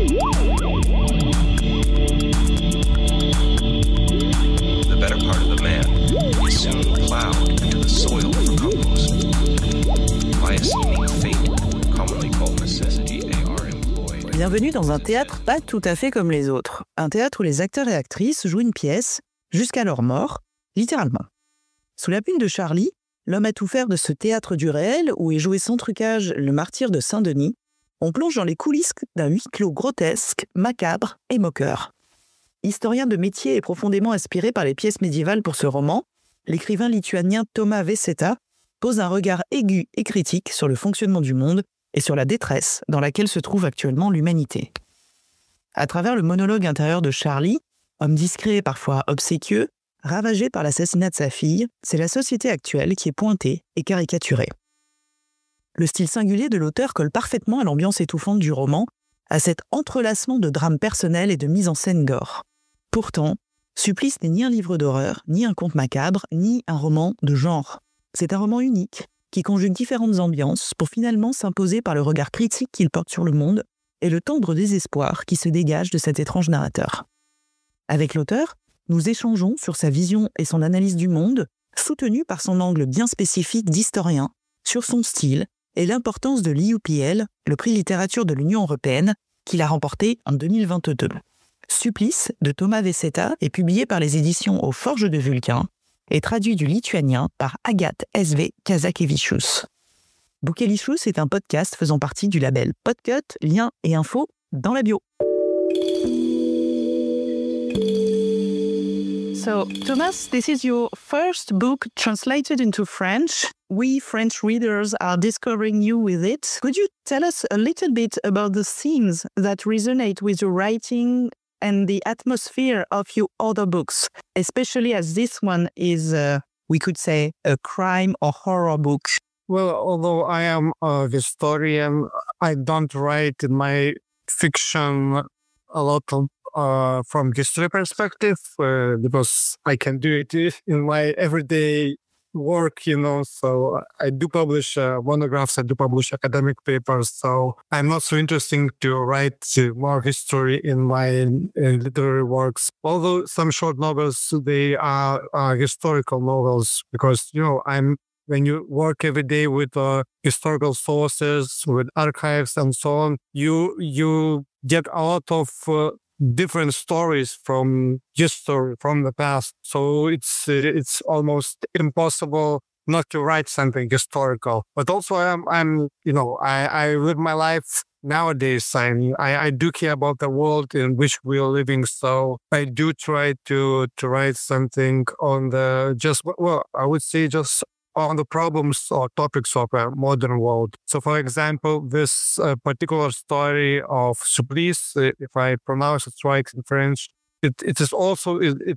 The better part of the man is soon plowed into the soil for compost. By a seeming fate, commonly called necessity, they are employed. Bienvenue dans un théâtre pas tout à fait comme les autres. Un théâtre où les acteurs et actrices jouent une pièce, jusqu'à leur mort, littéralement. Sous la plume de Charlie, l'homme à tout faire de ce théâtre du réel, où est joué sans trucage le martyre de Saint Denis, on plonge dans les coulisses d'un huis-clos grotesque, macabre et moqueur. Historien de métier et profondément inspiré par les pièces médiévales pour ce roman, l'écrivain lituanien Tomas Vaiseta pose un regard aigu et critique sur le fonctionnement du monde et sur la détresse dans laquelle se trouve actuellement l'humanité. À travers le monologue intérieur de Charlie, homme discret et parfois obséquieux, ravagé par l'assassinat de sa fille, c'est la société actuelle qui est pointée et caricaturée. Le style singulier de l'auteur colle parfaitement à l'ambiance étouffante du roman, à cet entrelacement de drames personnels et de mise en scène gore. Pourtant, Supplice n'est ni un livre d'horreur, ni un conte macabre, ni un roman de genre. C'est un roman unique, qui conjugue différentes ambiances pour finalement s'imposer par le regard critique qu'il porte sur le monde et le tendre désespoir qui se dégage de cet étrange narrateur. Avec l'auteur, nous échangeons sur sa vision et son analyse du monde, soutenu par son angle bien spécifique d'historien, sur son style et l'importance de l'EUPL, le prix littérature de l'Union européenne, qu'il a remporté en 2022. Supplice de Tomas Vaiseta est publié par les éditions Aux Forges de Vulcain et traduit du lituanien par Agathe S.V. Kazakevičius. Boukelicious est un podcast faisant partie du label Podcut, liens et infos dans la bio. So, Thomas, this is your first book translated into French. We French readers are discovering you with it. Could you tell us a little bit about the themes that resonate with your writing and the atmosphere of your other books, especially as this one is, we could say, a crime or horror book? Well, although I am a historian, I don't write in my fiction a lot of from history perspective, because I can do it in my everyday work, so I do publish monographs, I do publish academic papers, so I'm not so interesting to write more history in my literary works. Although some short novels, they are historical novels, because, when you work every day with historical sources, with archives and so on, you get a lot of different stories from history, from the past. So it's almost impossible not to write something historical. But also I live my life nowadays. I do care about the world in which we are living. So I do try to write something on I would say just on the problems or topics of a modern world. So, for example, this particular story of Supplice, if I pronounce it right in French, it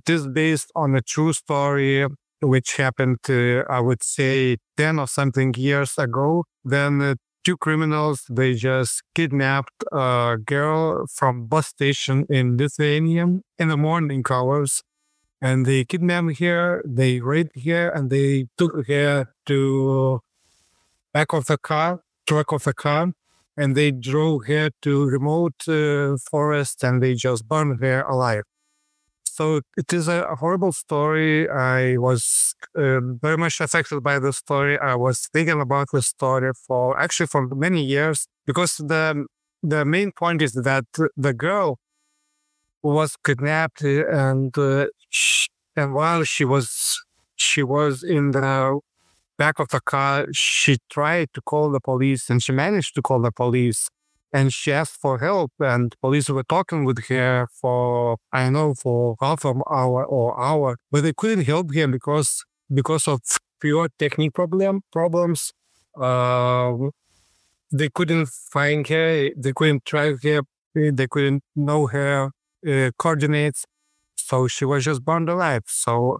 is based on a true story which happened, I would say, 10 or something years ago. Then two criminals, they just kidnapped a girl from bus station in Lithuania in the morning hours. And they kidnapped her, they raped her, and they took her to truck of the car, and they drove her to remote forest, and they just burned her alive. So it is a horrible story. I was very much affected by the story. I was thinking about the story for many years, because the main point is that the girl was kidnapped, and while she was in the back of the car, she tried to call the police, and she managed to call the police, and she asked for help, and police were talking with her for half an hour, but they couldn't help her because of pure technical problems. They couldn't find her, they couldn't track her, they couldn't know her coordinates, so she was just burned alive. So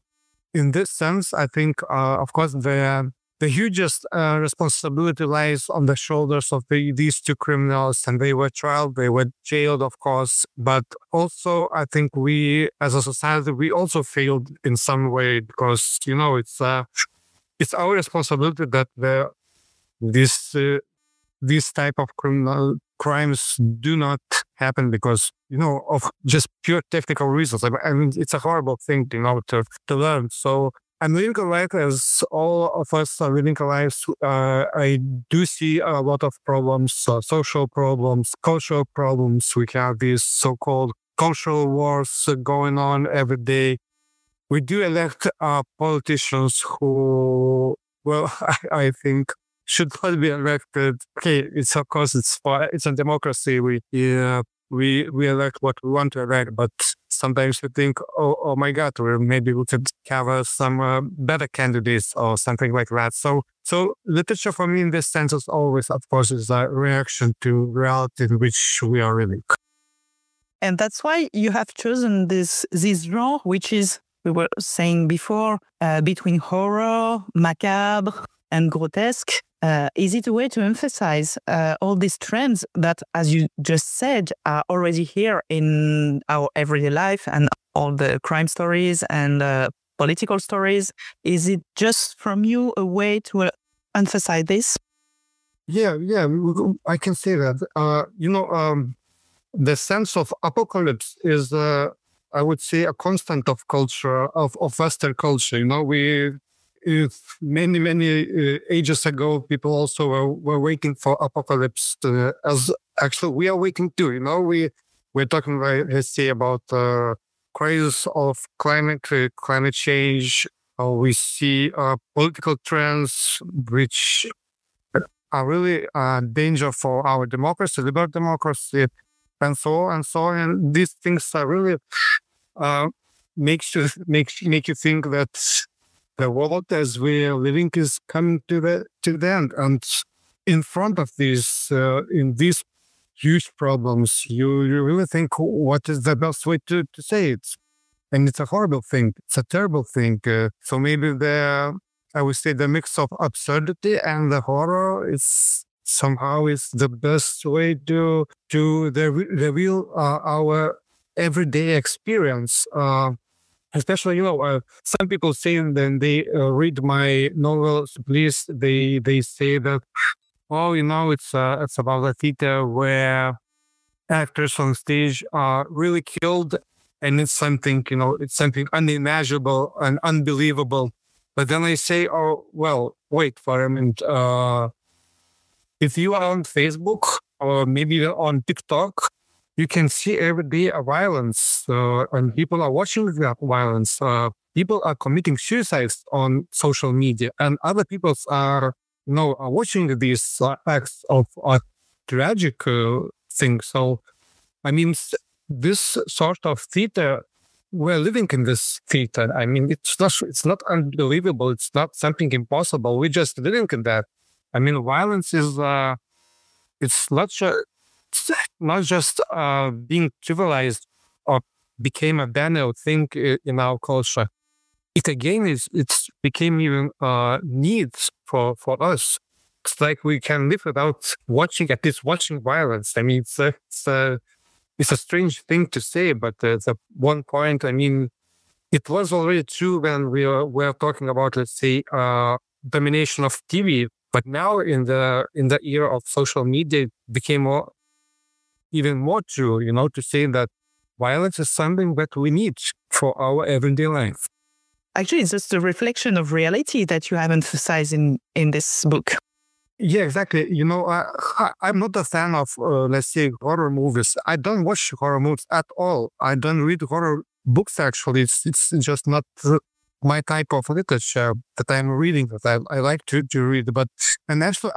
in this sense, I think, of course, the hugest responsibility lies on the shoulders of these two criminals, and they were tried, they were jailed, of course, but also I think we, as a society, we also failed in some way, because, it's our responsibility that these type of criminal crimes do not happen because, of just pure technical reasons. I mean, it's a horrible thing, to learn. So I'm living a life as all of us are living a life. I do see a lot of problems, social problems, cultural problems. We have these so-called cultural wars going on every day. We do elect politicians who, well, I think should not be elected. Okay, it's of course it's a democracy. We elect what we want to elect, but sometimes we think, oh my God, or maybe we could have some better candidates or something like that. So literature for me in this sense is always, of course, is a reaction to reality in which we are living. And that's why you have chosen this genre, which is, we were saying before, between horror, macabre, and grotesque. Is it a way to emphasize all these trends that, as you just said, are already here in our everyday life and all the crime stories and political stories? Is it just from you a way to emphasize this? Yeah, I can say that. The sense of apocalypse is, I would say, a constant of culture, of Western culture. Many ages ago, people also were waiting for apocalypse, as actually we are waiting too. We're talking, let's say, about crisis of climate change. We see political trends which are really a danger for our democracy, liberal democracy, and so on and so on. And these things are really make you think that the world as we are living is coming to the end. And in front of these huge problems, you really think, what is the best way to say it? And it's a horrible thing. It's a terrible thing. So maybe I would say the mix of absurdity and the horror is somehow the best way to reveal our everyday experience. Especially, some people say when they read my novel, please, they say that, it's about a theater where actors on stage are really killed, and it's something unimaginable and unbelievable. But then I say, oh, well, wait for a minute. If you are on Facebook or maybe on TikTok, you can see every day a violence, and people are watching that violence. People are committing suicides on social media, and other people are watching these acts of tragic things. So, I mean, this sort of theater, we're living in this theater. I mean, it's not unbelievable. It's not something impossible. We're just living in that. I mean, violence is it's not just being trivialized or became a banal thing in our culture. It's became even needs for us. It's like we can live without watching violence. I mean, it's a strange thing to say, but at one point, I mean, it was already true when we were talking about, let's say, domination of TV. But now in the era of social media, it became even more true, to say that violence is something that we need for our everyday life. Actually, it's just a reflection of reality that you have emphasized in this book. Yeah, exactly. I'm not a fan of, let's say, horror movies. I don't watch horror movies at all. I don't read horror books, actually. It's just not my type of literature that I'm reading, that I like to read. And actually,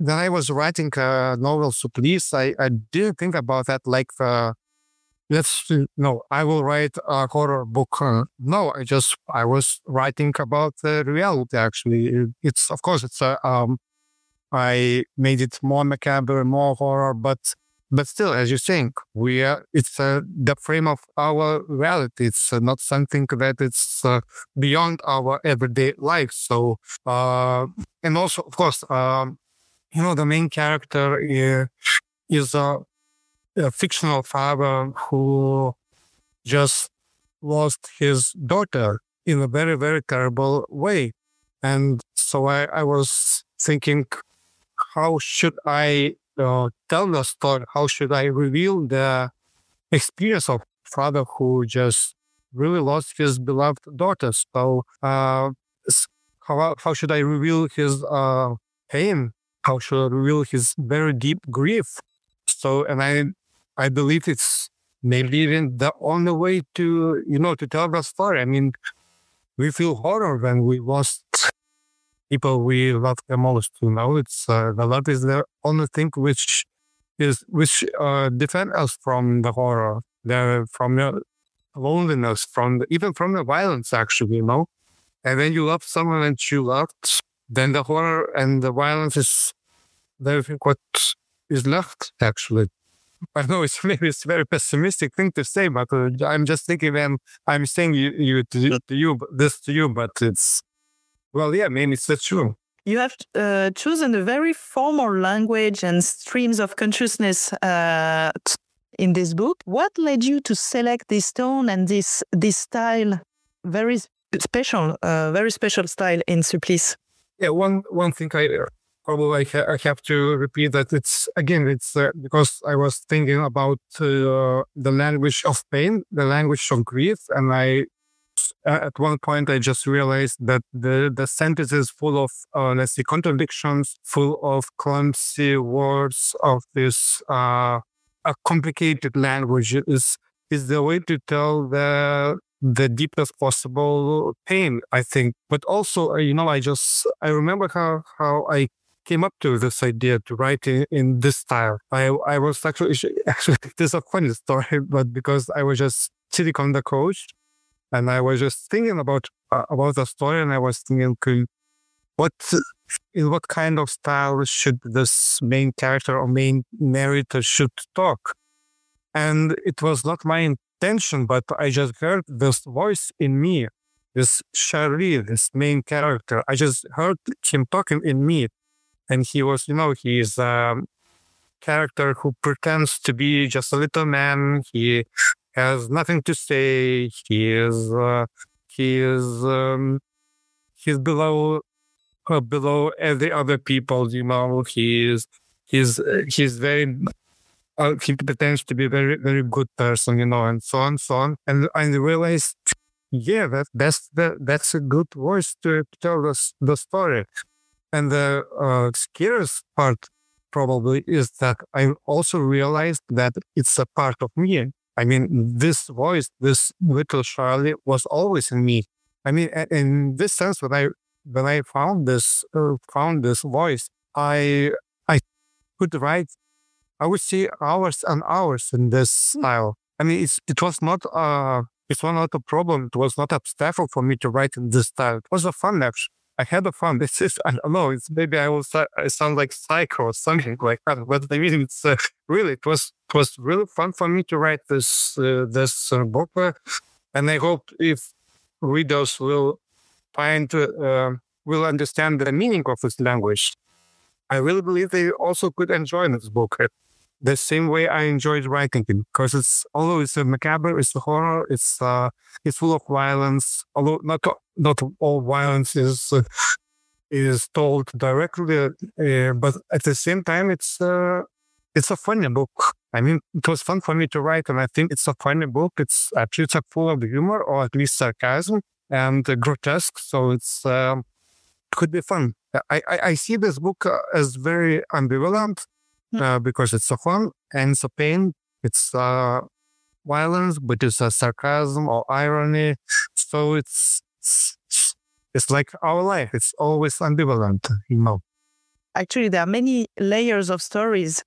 when I was writing a novel, So Please, I didn't think about that like, I will write a horror book. No, I was writing about reality, actually. I made it more macabre, more horror, but still, as you're saying, it's the frame of our reality. It's not something that it's beyond our everyday life. So, and also, of course, the main character is a fictional father who just lost his daughter in a very, very terrible way. And so I was thinking, how should I tell the story? How should I reveal the experience of father who just really lost his beloved daughter? So how should I reveal his pain? How should I reveal his very deep grief? So, and I believe it's maybe even the only way to, to tell the story. I mean, we feel horror when we lost people we love the most. It's the love is the only thing which defend us from the horror, from the loneliness, even from the violence, actually. And when you love someone that you loved, then the horror and the violence is what is left, actually. I know maybe it's a very pessimistic thing to say, but I'm just thinking when I'm saying this to you, but it's, well, yeah, maybe it's true. You have chosen a very formal language and streams of consciousness in this book. What led you to select this tone and this style, very special style in Supplice? Yeah, one thing I have to repeat that it's because I was thinking about the language of pain, the language of grief, and at one point I just realized that the sentence is full of let's say contradictions, full of clumsy words, of this a complicated language is the way to tell the deepest possible pain, I think. But also, I remember how I came up to this idea to write in this style. I was actually this is a funny story, but because I was just sitting on the couch and I was just thinking about the story, and I was thinking, in what kind of style should this main character or main narrator should talk? And it was not my intention, but I just heard this voice in me, this Charlie, this main character. I just heard him talking in me. And he was, he is a character who pretends to be just a little man. He has nothing to say. He's below every other people. He's very. He pretends to be a very, very good person, and so on, so on. And I realized, yeah, that's a good voice to tell the story. And the scariest part probably is that I also realized that it's a part of me. I mean, this voice, this little Charlie, was always in me. I mean, in this sense, when I found this voice, I could write, I would say, hours and hours in this style. I mean, it was not a problem. It was not obstacle for me to write in this style. It was a fun, actually. I had a fun. I don't know. Maybe I sound like psycho or something like that. But I mean, it's really, it was really fun for me to write this book. And I hope if readers will understand the meaning of this language, I really believe they also could enjoy this book the same way I enjoyed writing it, because although it's a macabre, it's a horror, it's full of violence. Although not all violence is told directly, but at the same time, it's a funny book. I mean, it was fun for me to write, and I think it's a funny book. It's actually full of humor, or at least sarcasm and grotesque. So could be fun. I see this book as very ambivalent. Because it's so fun and so pain, it's violence, but it's a sarcasm or irony. So it's like our life. It's always ambivalent, Actually, there are many layers of stories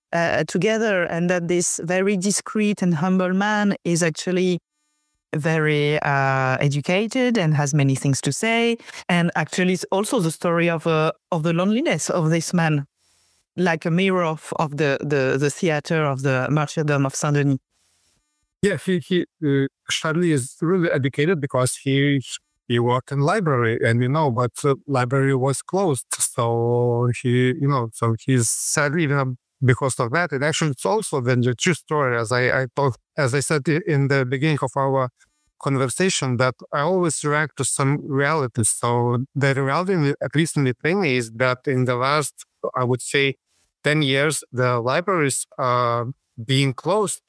together, and that this very discreet and humble man is actually very educated and has many things to say. And actually, it's also the story of the loneliness of this man, like a mirror of the theater of the martyrdom of Saint Denis. Yeah, Charlie is really educated because he worked in library, and but the library was closed, so he's sadly because of that. And actually, it's also the true story, as I said in the beginning of our conversation, that I always react to some reality. So the reality, at least in Lithuania, is that in the last, I would say, 10 years, the libraries are being closed.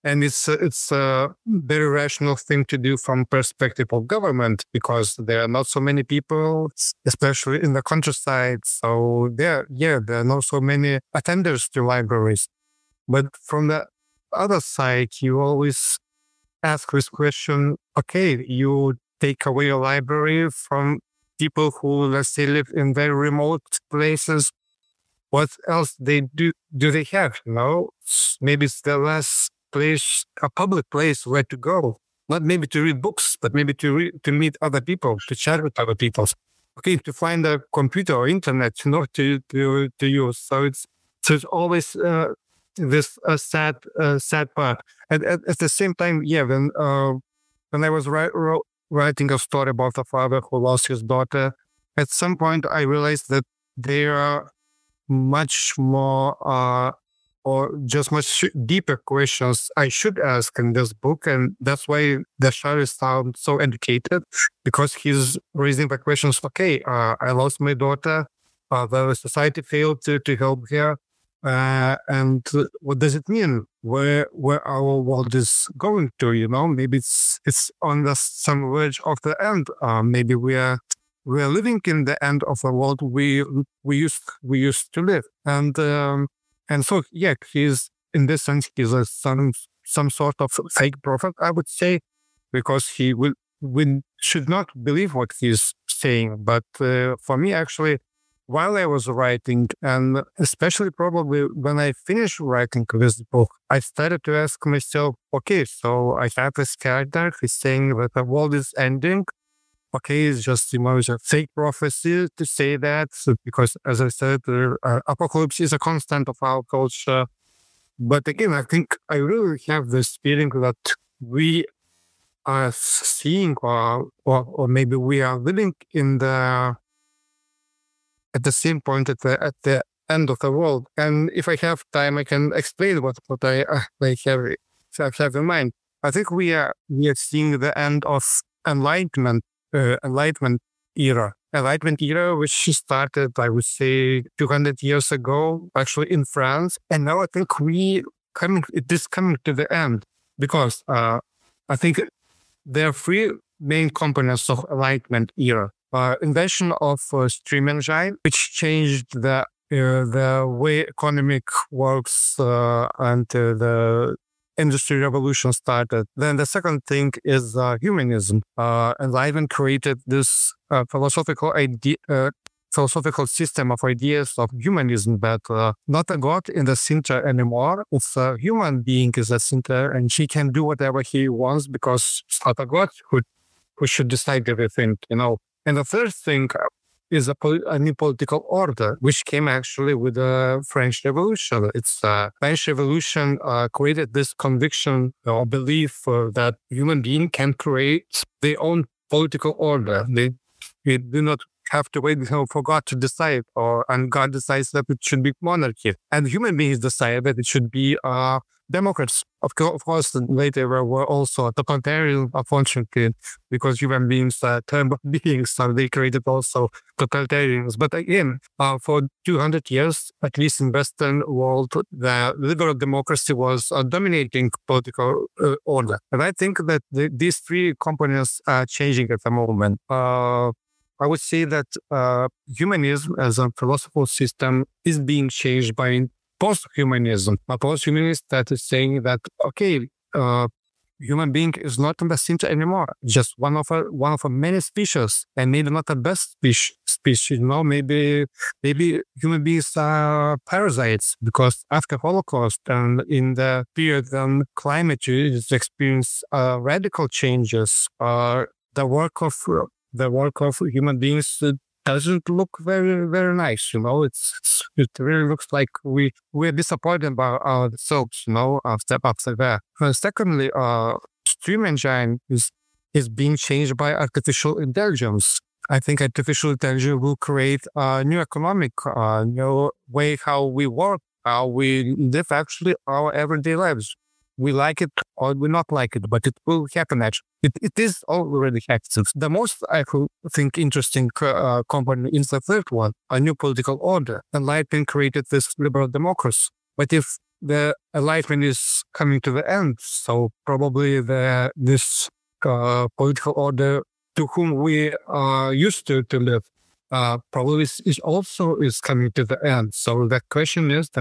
And it's a very rational thing to do from perspective of government, because there are not so many people, especially in the countryside. So there are not so many attenders to libraries. But from the other side, you always ask this question, okay, you take away a library from people who, let's say, live in very remote places. What else do they have? Maybe it's the last place, a public place where to go, not maybe to read books, but maybe to meet other people, to chat with other people. Okay, to find a computer or internet, to use. So it's always this sad part. And at the same time, when I was writing a story about a father who lost his daughter, at some point I realized that there are much more or just much deeper questions I should ask in this book. And that's why the Shari sounds so educated, because he's raising the questions, okay, I lost my daughter, the society failed to help her, and what does it mean? Where our world is going to, maybe it's on some verge of the end. Maybe we are living in the end of a world we used to live. And so, he's, in this sense, he's some sort of fake prophet, I would say, because we should not believe what he's saying. But for me, actually, while I was writing, and especially probably when I finished writing this book, I started to ask myself, okay, so I have this character, he's saying that the world is ending. Okay, it's just it's a fake prophecy to say that, because, as I said, apocalypse is a constant of our culture. But again, I think I really have this feeling that we are seeing, or maybe we are living at the same point at the end of the world. And if I have time, I can explain what I have in mind. I think we are seeing the end of Enlightenment era, which started, I would say, 200 years ago, actually in France. And now I think it is coming to the end, because I think there are three main components of Enlightenment era. Invention of steam engine, which changed the way economic works, and the Industry Revolution started. Then the second thing is humanism. Enlightenment created this philosophical system of ideas of humanism, that not a god in the center anymore. It's a human being is the center, and she can do whatever he wants, because it's not a god who should decide everything, And the third thing is a new political order, which came actually with the French Revolution. It's French Revolution created this conviction or belief that human beings can create their own political order. They do not have to wait for God to decide, and God decides that it should be monarchy, and human beings decide that it should be democrats. Of course, later there were also totalitarian, unfortunately, because human beings are terrible beings, so they created also totalitarians. But again, for 200 years, at least in Western world, the liberal democracy was a dominating political order. And I think that these three components are changing at the moment. I would say that humanism as a philosophical system is being changed by post-humanism. A post-humanist that is saying that, okay, human being is not in the center anymore, just one of many species, and maybe not the best species. Maybe human beings are parasites, because after Holocaust and in the period when climate change experienced radical changes, the work of human beings doesn't look very, very nice. It really looks like we're disappointed by ourselves, after that. Secondly, stream engine is being changed by artificial intelligence. I think artificial intelligence will create a new economic, new way how we work, how we live actually our everyday lives. we like it or we not like it, but it will happen actually. It is already happening. The most, I think, interesting component is the third one, a new political order. Enlightenment created this liberal democracy. But if the Enlightenment is coming to the end, so probably this political order to whom we are used to live probably is also coming to the end. So the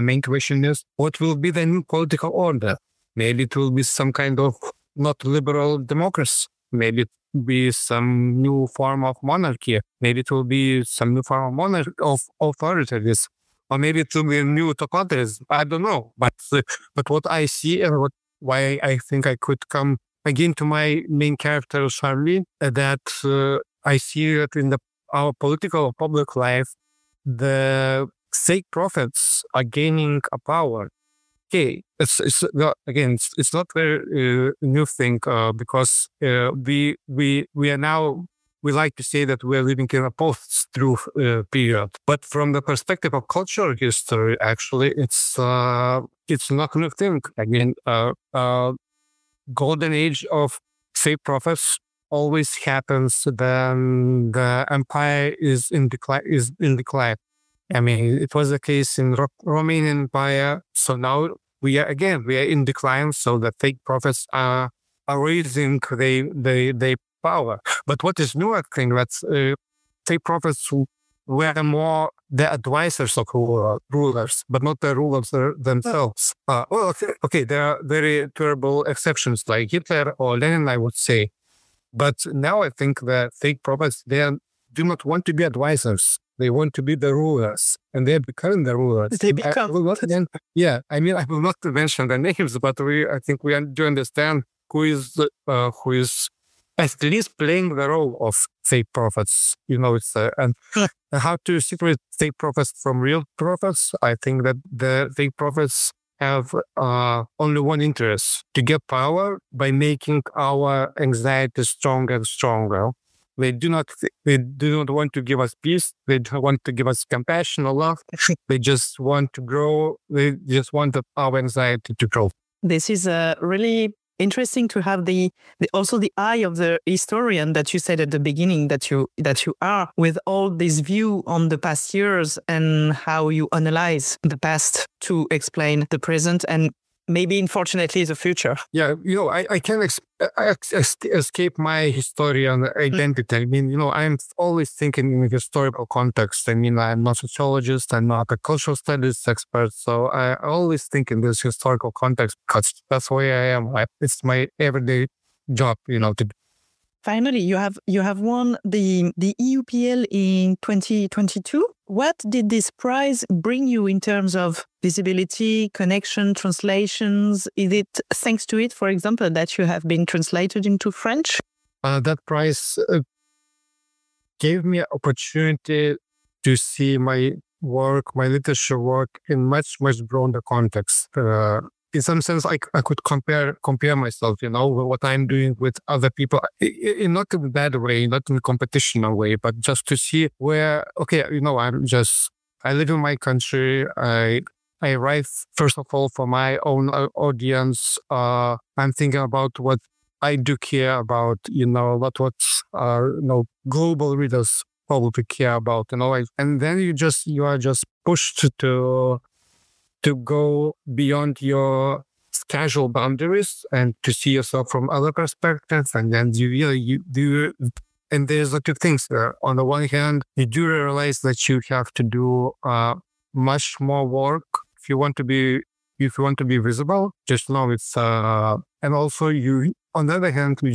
main question is, what will be the new political order? Maybe it will be some kind of not liberal democracy. Maybe it will be some new form of monarchy. Maybe it will be some new form of authoritarianism. Or maybe it will be a new totalitarianism. I don't know. But what I see and why I think I could come again to my main character, Charlie, that I see that in our political public life, the fake prophets are gaining a power. Okay, it's not very new thing because we are now, we like to say that we are living in a post-truth period. But from the perspective of cultural history, actually, it's not a new thing. Again, golden age of fake prophets always happens when the empire is in decline. I mean, it was the case in Romanian Empire. So now we are in decline. So the fake prophets are raising their power. But what is new, I think, that fake prophets were more the advisors of rulers, but not the rulers themselves. Okay, there are very terrible exceptions like Hitler or Lenin, I would say. But now I think the fake prophets, they do not want to be advisors. They want to be the rulers, and they're becoming the rulers. They become. I mean, I will not mention the names, but I think we do understand who is at least playing the role of fake prophets. It's and how to separate fake prophets from real prophets. I think that the fake prophets have only one interest: to get power by making our anxiety stronger and stronger. They do not want to give us peace. They don't want to give us compassion or love. They just want to grow. They just want our anxiety to grow. This is really interesting to have also the eye of the historian that you said at the beginning that you are, with all this view on the past years and how you analyze the past to explain the present and maybe, unfortunately, the future. Yeah, I can't escape my historian identity. I mean, I'm always thinking in a historical context. I mean, I'm not a sociologist, I'm not a cultural studies expert, so I always think in this historical context because that's where I am. It's my everyday job, to do. Finally, you have won the EUPL in 2022. What did this prize bring you in terms of visibility, connection, translations? Is it thanks to it, for example, that you have been translated into French? That prize gave me an opportunity to see my my literature work in much broader context. In some sense, I could compare myself, with what I'm doing with other people, in not in a bad way, not in a competitional way, but just to see where, I live in my country. I write, first of all, for my own audience. I'm thinking about what I do care about, what global readers probably care about, and then you are just pushed to go beyond your casual boundaries and to see yourself from other perspectives. And then you do, and there's two things there. On the one hand, you do realize that you have to do much more work if you want to be visible. Just know it's and also on the other hand, we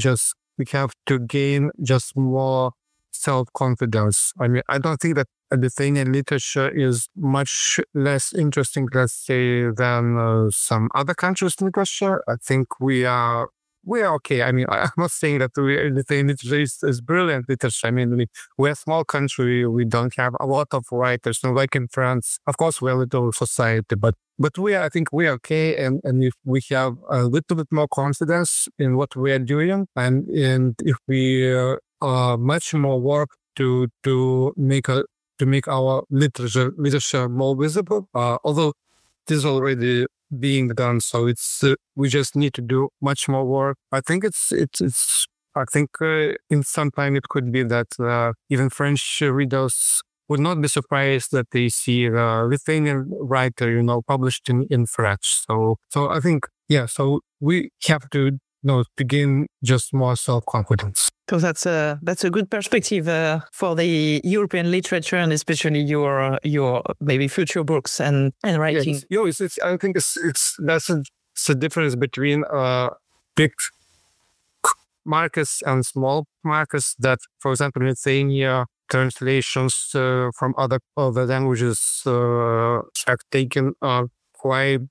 have to gain just more self-confidence. I mean, I don't think that Lithuanian literature is much less interesting, let's say, than some other countries' literature. I think we are okay. I mean, I'm not saying that Lithuanian literature is brilliant literature. I mean, we're a small country. We don't have a lot of writers. Like in France, of course, we're a little society, but I think we are okay. And if we have a little bit more confidence in what we are doing, and if we much more work to make our literature more visible. Although is already being done. So it's we just need to do much more work. I think I think in some time it could be that even French readers would not be surprised that they see a Lithuanian writer, published in French. So I think, so we have to to gain just more self-confidence. So that's a good perspective for the European literature, and especially your maybe future books and writing. I think that's a difference between big markets and small markets. That, for example, in Lithuania, translations from other languages have taken quite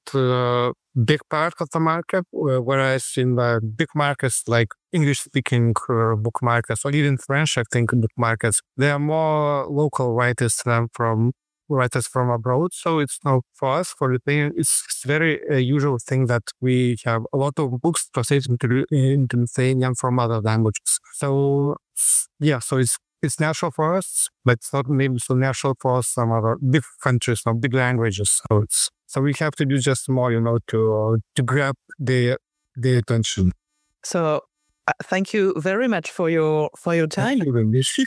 big part of the market, whereas in the big markets like English-speaking book markets, or even French, I think, book markets, there are more local writers than writers from abroad. So it's for us, for Lithuania, it's very usual thing that we have a lot of books translated into Lithuanian from other languages. So so it's natural for us, but it's not maybe so natural for some other big countries or big languages. So we have to do just more, to grab the attention. So thank you very much for your time. Thank you very much.